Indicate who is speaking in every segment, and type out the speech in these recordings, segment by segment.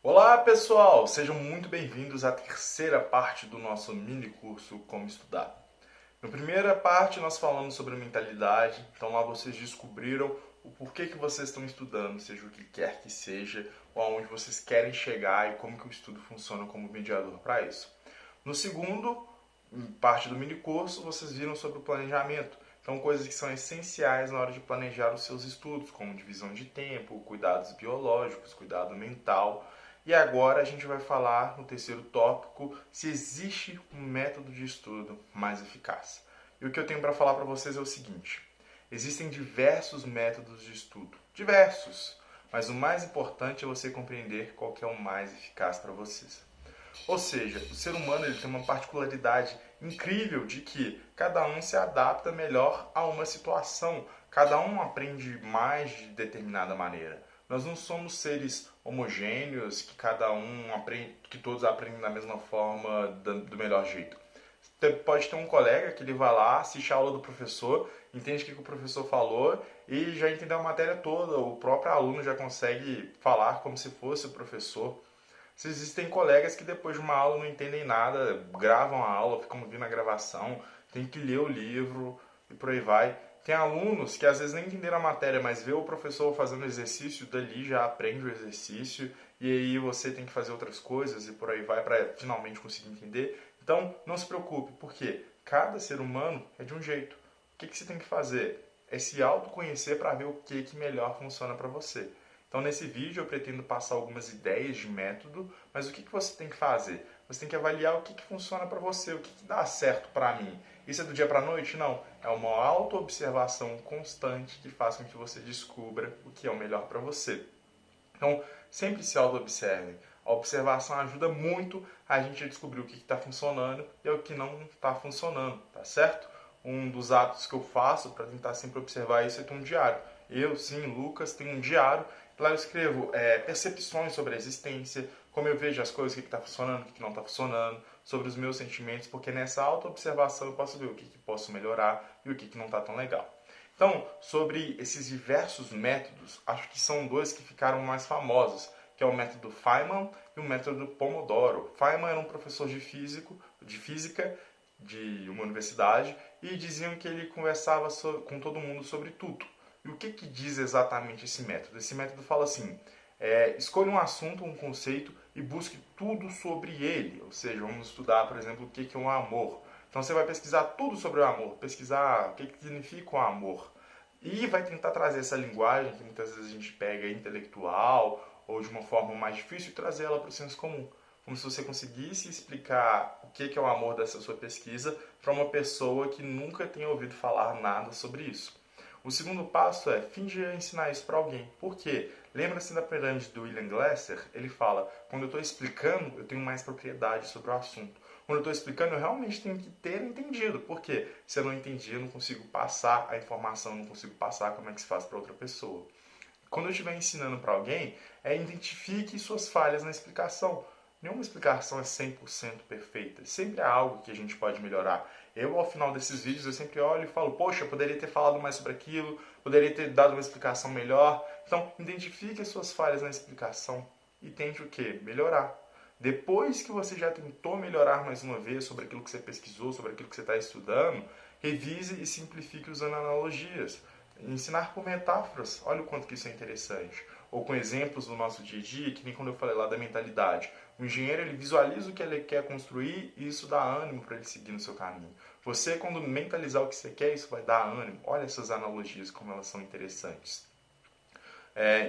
Speaker 1: Olá pessoal, sejam muito bem-vindos à terceira parte do nosso mini curso Como Estudar. Na primeira parte nós falamos sobre mentalidade, então lá vocês descobriram o porquê que vocês estão estudando, seja o que quer que seja, ou aonde vocês querem chegar e como que o estudo funciona como mediador para isso. No segundo parte do mini curso vocês viram sobre o planejamento, então coisas que são essenciais na hora de planejar os seus estudos, como divisão de tempo, cuidados biológicos, cuidado mental. E agora a gente vai falar no terceiro tópico se existe um método de estudo mais eficaz. E o que eu tenho para falar para vocês é o seguinte: existem diversos métodos de estudo, diversos, mas o mais importante é você compreender qual que é o mais eficaz para vocês. Ou seja, o ser humano ele tem uma particularidade incrível de que cada um se adapta melhor a uma situação, cada um aprende mais de determinada maneira. Nós não somos seres homogêneos que cada um aprende, que todos aprendem da mesma forma, do melhor jeito. Pode ter um colega que ele vai lá, assiste a aula do professor, entende o que o professor falou e já entendeu a matéria toda. O próprio aluno já consegue falar como se fosse o professor. Se existem colegas que depois de uma aula não entendem nada, gravam a aula, ficam ouvindo a gravação, tem que ler o livro e por aí vai. Tem alunos que às vezes nem entenderam a matéria, mas vê o professor fazendo exercício, dali já aprende o exercício e aí você tem que fazer outras coisas e por aí vai para finalmente conseguir entender. Então não se preocupe, porque cada ser humano é de um jeito. O que você tem que fazer? É se autoconhecer para ver o que melhor funciona para você. Então, nesse vídeo eu pretendo passar algumas ideias de método, mas o que você tem que fazer? Você tem que avaliar o que funciona para você, o que dá certo para mim. Isso é do dia para a noite? Não. É uma auto-observação constante que faz com que você descubra o que é o melhor para você. Então, sempre se auto-observem. A observação ajuda muito a gente a descobrir o que está funcionando e o que não está funcionando, tá certo? Um dos hábitos que eu faço para tentar sempre observar isso é ter um diário. Eu, sim, Lucas, tenho um diário. Lá eu escrevo percepções sobre a existência, como eu vejo as coisas, o que está funcionando, o que não está funcionando, sobre os meus sentimentos, porque nessa auto-observação eu posso ver o que posso melhorar e o que não está tão legal. Então, sobre esses diversos métodos, acho que são dois que ficaram mais famosos, que é o método Feynman e o método Pomodoro. Feynman era um professor de física de uma universidade e diziam que ele conversava com todo mundo sobre tudo. E o que diz exatamente esse método? Esse método fala assim, escolha um assunto, um conceito e busque tudo sobre ele. Ou seja, vamos estudar, por exemplo, o que é um amor. Então você vai pesquisar tudo sobre o amor, pesquisar o que significa o amor. E vai tentar trazer essa linguagem que muitas vezes a gente pega intelectual ou de uma forma mais difícil e trazer ela para o senso comum. Como se você conseguisse explicar o que é o amor dessa sua pesquisa para uma pessoa que nunca tenha ouvido falar nada sobre isso. O segundo passo é fingir ensinar isso para alguém. Por quê? Lembra-se da pirâmide do William Glasser? Ele fala, quando eu estou explicando, eu tenho mais propriedade sobre o assunto. Quando eu estou explicando, eu realmente tenho que ter entendido. Por quê? Se eu não entendi, eu não consigo passar a informação, não consigo passar como é que se faz para outra pessoa. Quando eu estiver ensinando para alguém, identifique suas falhas na explicação. Nenhuma explicação é 100% perfeita. Sempre há algo que a gente pode melhorar. Eu, ao final desses vídeos, eu sempre olho e falo, poxa, eu poderia ter falado mais sobre aquilo, poderia ter dado uma explicação melhor. Então, identifique as suas falhas na explicação e tente o quê? Melhorar. Depois que você já tentou melhorar mais uma vez sobre aquilo que você pesquisou, sobre aquilo que você está estudando, revise e simplifique usando analogias. Ensinar por metáforas, olha o quanto que isso é interessante. Ou com exemplos do nosso dia a dia, que nem quando eu falei lá da mentalidade. O engenheiro ele visualiza o que ele quer construir e isso dá ânimo para ele seguir no seu caminho. Você, quando mentalizar o que você quer, isso vai dar ânimo. Olha essas analogias, como elas são interessantes.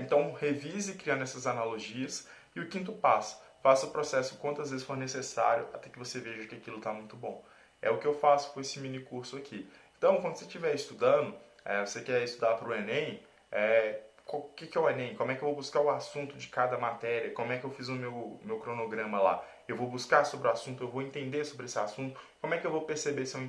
Speaker 1: Então, revise criando essas analogias. E o quinto passo, faça o processo quantas vezes for necessário até que você veja que aquilo está muito bom. É o que eu faço com esse mini curso aqui. Então, quando você estiver estudando, você quer estudar para o Enem, o que é o Enem? Como é que eu vou buscar o assunto de cada matéria? Como é que eu fiz o meu cronograma lá? Eu vou buscar sobre o assunto, eu vou entender sobre esse assunto. Como é que eu vou perceber se eu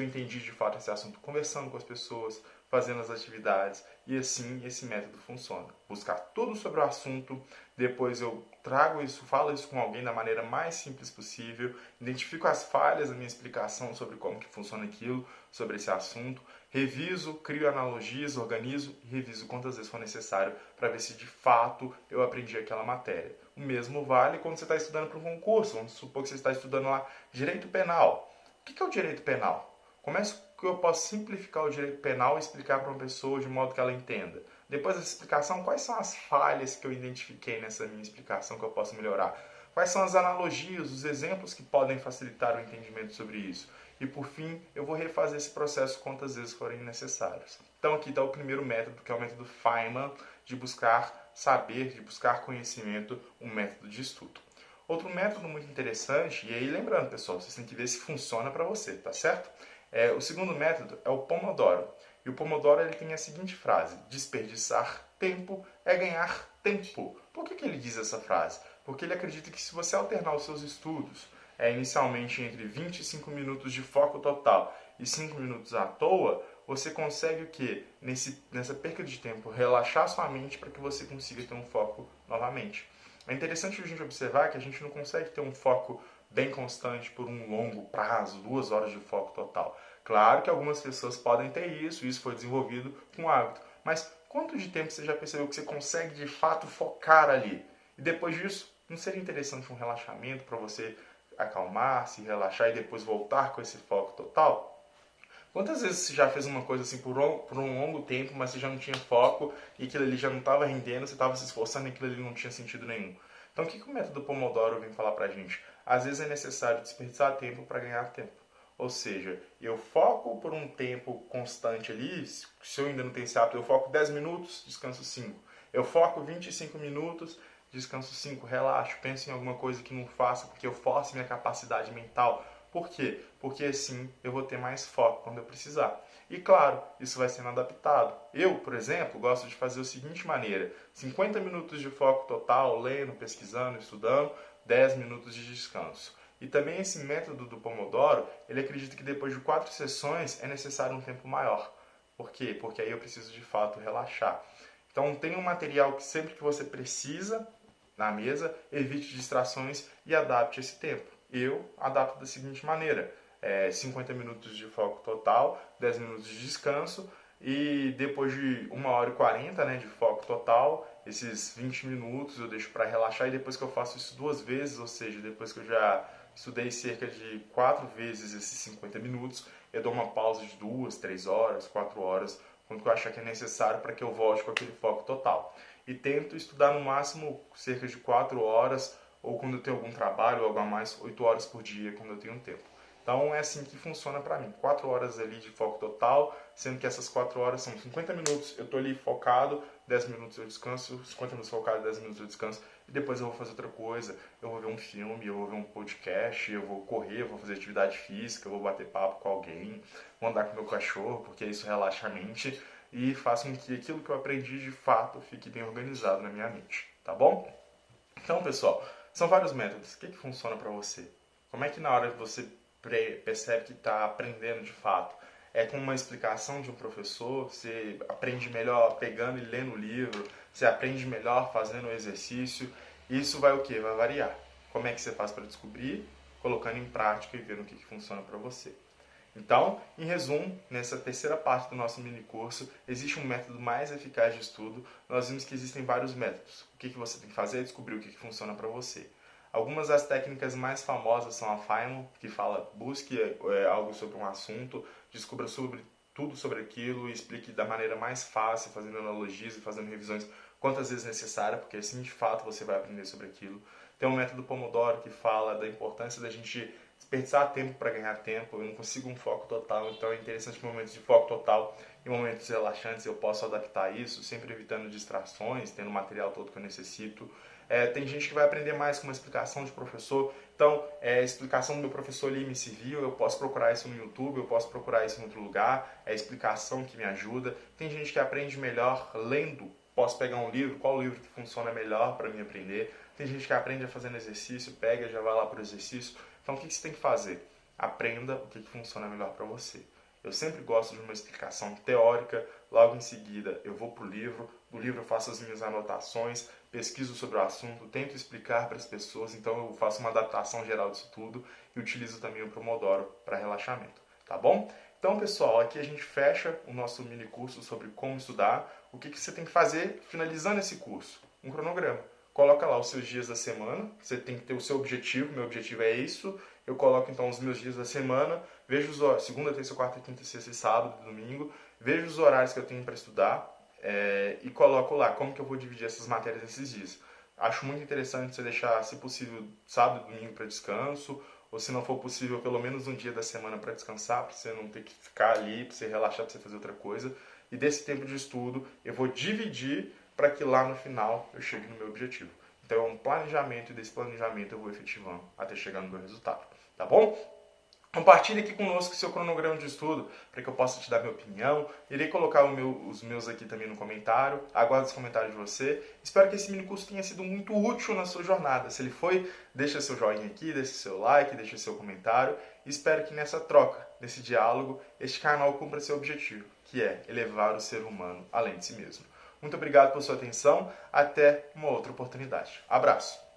Speaker 1: entendi de fato esse assunto? Conversando com as pessoas, fazendo as atividades. E assim esse método funciona. Buscar tudo sobre o assunto, depois eu trago isso, falo isso com alguém da maneira mais simples possível, identifico as falhas da minha explicação sobre como que funciona aquilo, sobre esse assunto, reviso, crio analogias, organizo e reviso quantas vezes for necessário para ver se de fato eu aprendi aquela matéria. O mesmo vale quando você está estudando para um concurso. Vamos supor que você está estudando lá direito penal. O que é o direito penal? Como é que eu posso simplificar o direito penal e explicar para uma pessoa de modo que ela entenda? Depois dessa explicação, quais são as falhas que eu identifiquei nessa minha explicação que eu posso melhorar? Quais são as analogias, os exemplos que podem facilitar o entendimento sobre isso? E por fim, eu vou refazer esse processo quantas vezes forem necessários. Então aqui está o primeiro método, que é o método Feynman, de buscar saber, de buscar conhecimento, um método de estudo. Outro método muito interessante, e aí lembrando pessoal, vocês têm que ver se funciona para você, tá certo? O segundo método é o Pomodoro. E o Pomodoro ele tem a seguinte frase: desperdiçar tempo é ganhar tempo. Por que ele diz essa frase? Porque ele acredita que se você alternar os seus estudos, inicialmente entre 25 minutos de foco total e 5 minutos à toa, você consegue o quê? Nessa perca de tempo, relaxar sua mente para que você consiga ter um foco novamente. É interessante a gente observar que a gente não consegue ter um foco bem constante por um longo prazo, 2 horas de foco total. Claro que algumas pessoas podem ter isso foi desenvolvido com hábito. Mas quanto de tempo você já percebeu que você consegue de fato focar ali? E depois disso, não seria interessante um relaxamento para você acalmar, se relaxar e depois voltar com esse foco total? Quantas vezes você já fez uma coisa assim por um longo tempo, mas você já não tinha foco e aquilo ali já não estava rendendo, você estava se esforçando e aquilo ali não tinha sentido nenhum? Então o que o método Pomodoro vem falar pra gente? Às vezes é necessário desperdiçar tempo para ganhar tempo. Ou seja, eu foco por um tempo constante ali, se eu ainda não tenho esse hábito, eu foco 10 minutos, descanso 5. Eu foco 25 minutos, descanso 5, relaxo, penso em alguma coisa que não faça, porque eu forço minha capacidade mental. Por quê? Porque assim eu vou ter mais foco quando eu precisar. E claro, isso vai sendo adaptado. Eu, por exemplo, gosto de fazer da seguinte maneira: 50 minutos de foco total, lendo, pesquisando, estudando, 10 minutos de descanso. E também esse método do Pomodoro, ele acredita que depois de 4 sessões é necessário um tempo maior. Por quê? Porque aí eu preciso de fato relaxar. Então tem um material que sempre que você precisa na mesa, evite distrações e adapte esse tempo. Eu adapto da seguinte maneira: 50 minutos de foco total, 10 minutos de descanso e depois de 1h40 de foco total, esses 20 minutos eu deixo para relaxar e depois que eu faço isso 2 vezes, ou seja, depois que eu já estudei cerca de 4 vezes esses 50 minutos, eu dou uma pausa de 2, 3 horas, 4 horas, quando eu achar que é necessário para que eu volte com aquele foco total. E tento estudar no máximo cerca de 4 horas, ou quando eu tenho algum trabalho, ou algo a mais, 8 horas por dia, quando eu tenho tempo. Então é assim que funciona para mim. 4 horas ali de foco total, sendo que essas 4 horas são 50 minutos, eu estou ali focado, 10 minutos eu descanso, 50 minutos focado, 10 minutos eu descanso, e depois eu vou fazer outra coisa, eu vou ver um filme, eu vou ver um podcast, eu vou correr, eu vou fazer atividade física, eu vou bater papo com alguém, vou andar com meu cachorro, porque isso relaxa a mente e faz com que aquilo que eu aprendi de fato fique bem organizado na minha mente, tá bom? Então, pessoal, são vários métodos. O que funciona para você? Como é que na hora você percebe que está aprendendo de fato? É com uma explicação de um professor? Você aprende melhor pegando e lendo o livro? Você aprende melhor fazendo o exercício? Isso vai o quê? Vai variar. Como é que você faz para descobrir? Colocando em prática e vendo o que funciona para você. Então, em resumo, nessa terceira parte do nosso mini curso, existe um método mais eficaz de estudo. Nós vimos que existem vários métodos. O que você tem que fazer é descobrir o que funciona para você. Algumas das técnicas mais famosas são a Feynman, que fala, busque algo sobre um assunto, descubra tudo sobre aquilo e explique da maneira mais fácil, fazendo analogias e fazendo revisões quantas vezes necessária, porque assim de fato você vai aprender sobre aquilo. Tem o método Pomodoro, que fala da importância da gente desperdiçar tempo para ganhar tempo. Eu não consigo um foco total, então é interessante em momentos de foco total e momentos relaxantes eu posso adaptar isso, sempre evitando distrações, tendo o material todo que eu necessito. Tem gente que vai aprender mais com uma explicação de professor, então a explicação do meu professor ali me serviu, eu posso procurar isso no YouTube, eu posso procurar isso em outro lugar, é a explicação que me ajuda. Tem gente que aprende melhor lendo, posso pegar um livro, qual livro que funciona melhor para mim aprender. Tem gente que aprende fazendo exercício, pega, já vai lá para o exercício. Então o que você tem que fazer? Aprenda o que funciona melhor para você. Eu sempre gosto de uma explicação teórica, logo em seguida eu vou para o livro, do livro eu faço as minhas anotações, pesquiso sobre o assunto, tento explicar para as pessoas, então eu faço uma adaptação geral disso tudo e utilizo também o Pomodoro para relaxamento, tá bom? Então, pessoal, aqui a gente fecha o nosso mini curso sobre como estudar. O que você tem que fazer finalizando esse curso? Um cronograma. Coloca lá os seus dias da semana, você tem que ter o seu objetivo, meu objetivo é isso. Eu coloco então os meus dias da semana, vejo os horários, segunda, terça, quarta, quinta, sexta, sábado, domingo, vejo os horários que eu tenho para estudar e coloco lá como que eu vou dividir essas matérias nesses dias. Acho muito interessante você deixar, se possível, sábado e domingo para descanso, ou se não for possível, pelo menos um dia da semana para descansar, para você não ter que ficar ali, para você relaxar, para você fazer outra coisa. E desse tempo de estudo, eu vou dividir para que lá no final eu chegue no meu objetivo. Então é um planejamento e desse planejamento eu vou efetivando até chegar no meu resultado, tá bom? Compartilhe aqui conosco seu cronograma de estudo para que eu possa te dar minha opinião. Irei colocar os meus aqui também no comentário. Aguardo os comentários de você. Espero que esse mini curso tenha sido muito útil na sua jornada. Se ele foi, deixa seu joinha aqui, deixa seu like, deixa seu comentário. E espero que nessa troca, nesse diálogo, este canal cumpra seu objetivo, que é elevar o ser humano além de si mesmo. Muito obrigado por sua atenção. Até uma outra oportunidade. Abraço!